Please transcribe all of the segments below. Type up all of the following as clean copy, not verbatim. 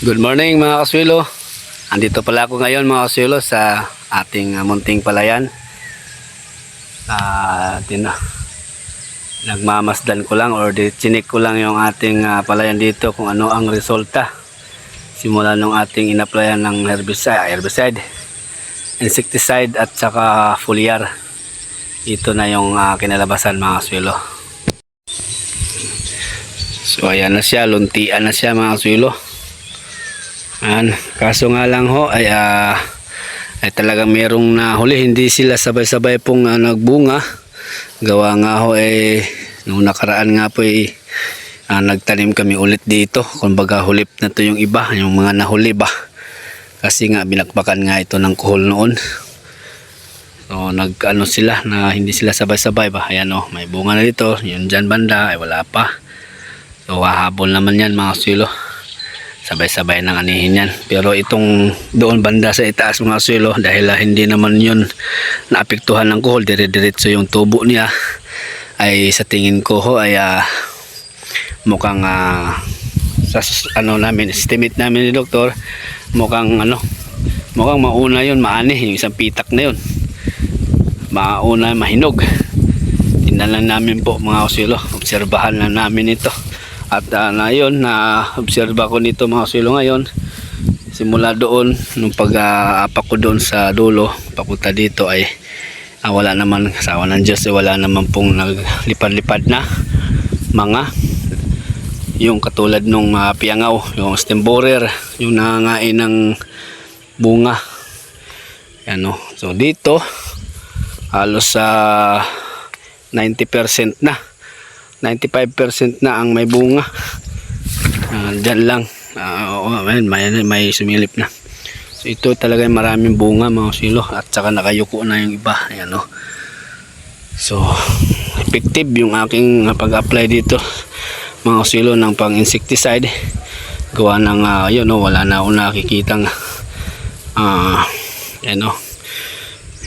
Good morning mga kaswilo. Andito pala ako ngayon mga kaswilo sa ating munting palayan. Nagmamasdan ko lang or chinik ko lang yung ating palayan dito kung ano ang resulta. Simula nung ating inaplayan ng herbicide, insecticide at saka foliar. Ito na yung kinalabasan mga kaswilo. So ayan na siya, luntian na siya mga kaswilo. Kaso nga lang ho ay talagang merong nahuli, hindi sila sabay-sabay pong nagbunga. Gawa nga ho nung nakaraan nga po nagtanim kami ulit dito. Kumbaga hulip na to yung iba, yung mga nahuli ba. Kasi nga binakbakan nga ito ng kuhol noon. So nag-ano sila na hindi sila sabay-sabay ba. Ayan o, may bunga na dito. Yun dyan banda ay wala pa. So hahabol naman yan mga silo. Sabay-sabay nang anihin yan. Pero itong doon banda sa itaas mga silo, dahil hindi naman yun naapektuhan ng kuhol, dire-diretso yung tubo niya, ay sa tingin ko ho ay mukhang sa namin, estimate namin ni doktor, mukhang mauna yun, maani yung isang pitak na yun, mauna mahinog. Tingnan lang namin po mga silo, obserbahan lang namin ito. At na-obserba ko nito mga kaswilo ngayon, simula doon, nung pag-apak ko doon sa dulo, papunta dito ay wala naman, kasawa ng Diyos, wala naman pong naglipad-lipad na mga, yung katulad nung piangaw, yung stem borer, yung nangangain ng bunga. Yan, so dito, halos 90% na. 95% na ang may bunga. Diyan lang. May sumilip na. So ito talaga maraming bunga mga silo. At saka nakayuko na yung iba. Ayan, so effective yung aking pag-apply dito mga silo ng pang insecticide. Gawa ng wala na akong nakikitang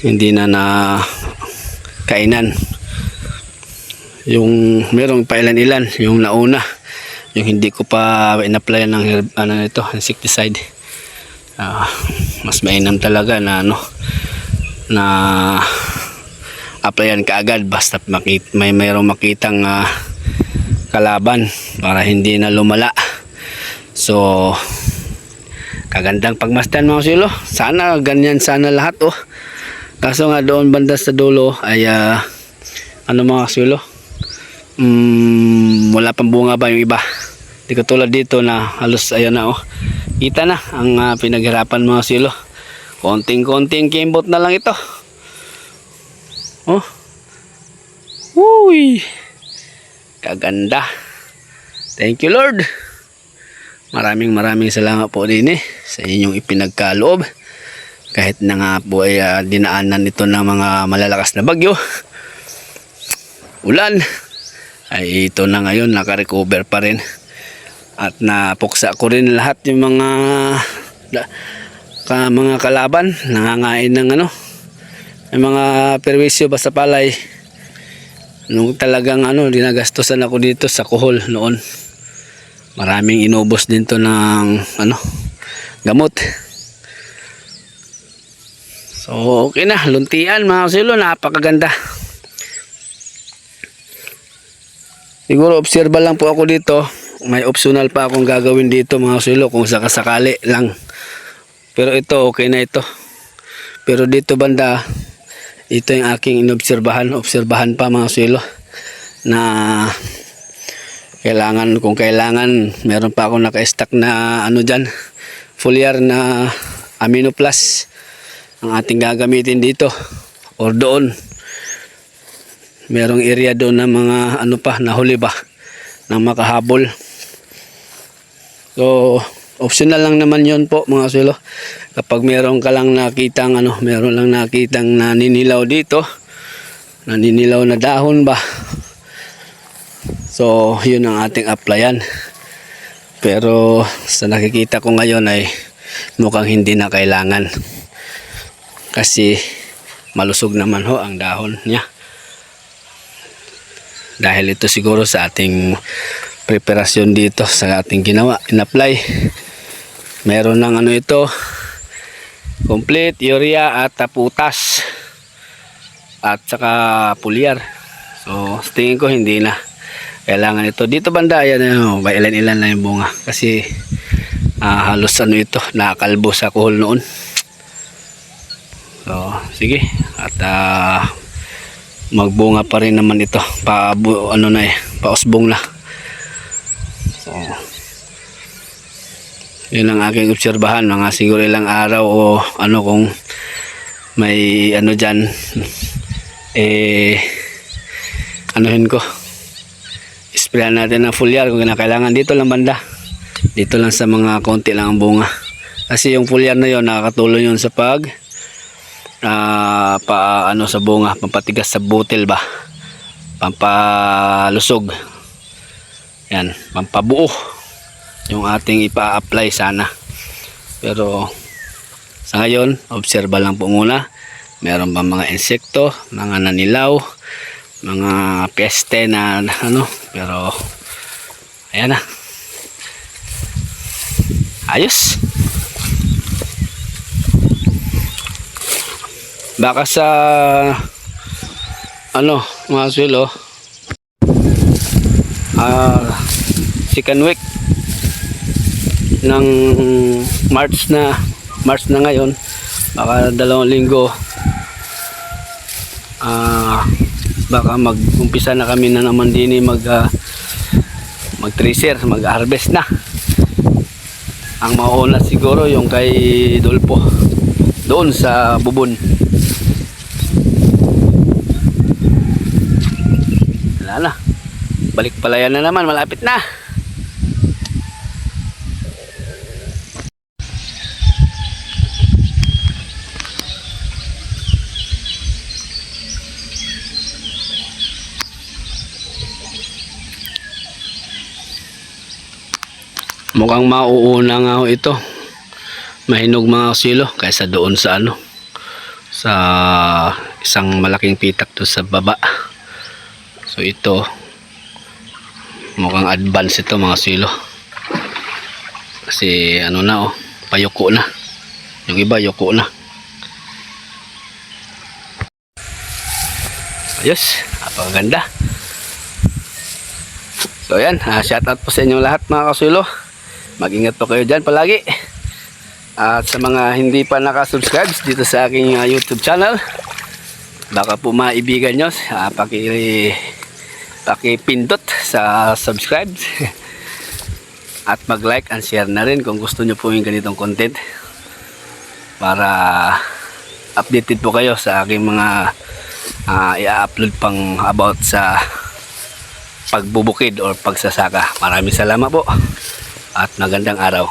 hindi na kainan. Yung merong pailan-ilan, yung nauna, yung hindi ko pa in-apply ng insecticide, mas mainam talaga na na applyan kaagad basta mayroong makitang kalaban para hindi na lumala. So kagandang pagmasdan mga silo, sana ganyan sana lahat kaso nga doon banda sa dulo ay mga silo, wala pang bunga ba yung iba. Di katulad dito na halos ayan na kita na ang pinaghirapan mga silo. Konting-konting kimbot na lang ito. Uy, kaganda. Thank you Lord. Maraming salamat po din sa inyong ipinagkaloob. Kahit na nga po ay dinaanan ito ng mga malalakas na bagyo, ulan, ay ito na ngayon naka-recover pa rin. At napuksa ko rin lahat yung mga kalaban, nangangain ng yung mga perwisyo basta palay. Nung talagang dinagastusan ako dito sa kuhol noon. Maraming inubos din to ng gamot. So okay na, luntian mga silo, napakaganda. Siguro obserba lang po ako dito. May optional pa akong gagawin dito mga silo kung sakasakali lang. Pero ito okay na ito. Pero dito banda, ito yung aking obserbahan pa mga silo, na kung kailangan meron pa akong naka-stack na dyan, foliar na amino plus ang ating gagamitin dito or doon. Merong area doon na mga nahuli ba ng makahabol. So optional lang naman yon po mga silo. Kapag meron ka lang nakitang meron lang nakitang naninilaw dito, naninilaw na dahon ba, so yun ang ating applyan. Pero sa nakikita ko ngayon ay mukhang hindi na kailangan, kasi malusog naman ang dahon niya. Dahil ito siguro sa ating preparasyon dito sa ating ginawa, in-apply. meron ng ano ito, complete, urea at putas at saka pulyar. So sa tingin ko hindi na kailangan ito. Dito banda yan, ilan-ilan na yung bunga kasi halos ano ito, nakakalbo sa kuhol noon. So sige, at magbunga pa rin naman ito, ano na pausbong na. So yun ang aking obserbahan, mga siguro ilang araw o ano, kung may ano dyan, anuhin ko, sprayan natin ng foliar kung kailangan. Dito lang banda, dito lang sa mga konti lang ang bunga, kasi yung foliar na yon nakakatulong yun sa ano sa bunga, pampatigas sa butil ba, pampalusog yan, pampabuo yung ating ipa-apply sana. Pero sa ngayon, obserba lang po muna. Meron ba mga insekto, mga nanilaw, mga peste na ano, pero ayan na, ayos. Baka sa ano mga swilo, second week ng March na ngayon, baka 2 linggo, baka mag-umpisa na kami na naman din mag-tracer, mag-harvest na. Ang mauna siguro yung kay Dolpo doon sa Bubon. Wala na, balik palayan na naman, malapit na. Mukhang mauuna nga ho ito, mahinog mga silo, kaysa doon sa ano, sa isang malaking pitak doon sa baba. So ito mukhang advance ito mga silo, kasi ano na, payuko na, yung iba yuko na. Ayos, napakaganda. So yan, shout out po sa inyong lahat mga kasilo. Mag-ingat po kayo dyan palagi. At sa mga hindi pa nakasubscribe dito sa aking YouTube channel, baka po maibigan nyo, pakipindot sa subscribe at mag-like and share na rin kung gusto nyo po yung ganitong content, para updated po kayo sa aking mga i-upload pang about sa pagbubukid or pagsasaka. Maraming salamat po at magandang araw.